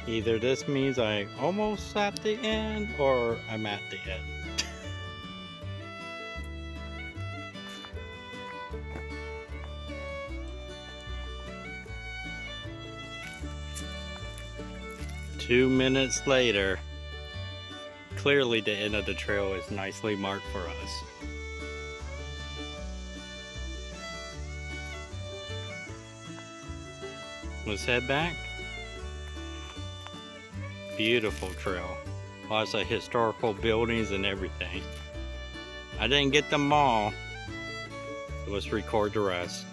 Either this means I almost at the end or I'm at the end. 2 minutes later, clearly the end of the trail is nicely marked for us. Let's head back. Beautiful trail. Lots of historical buildings and everything. I didn't get them all, so let's record the rest.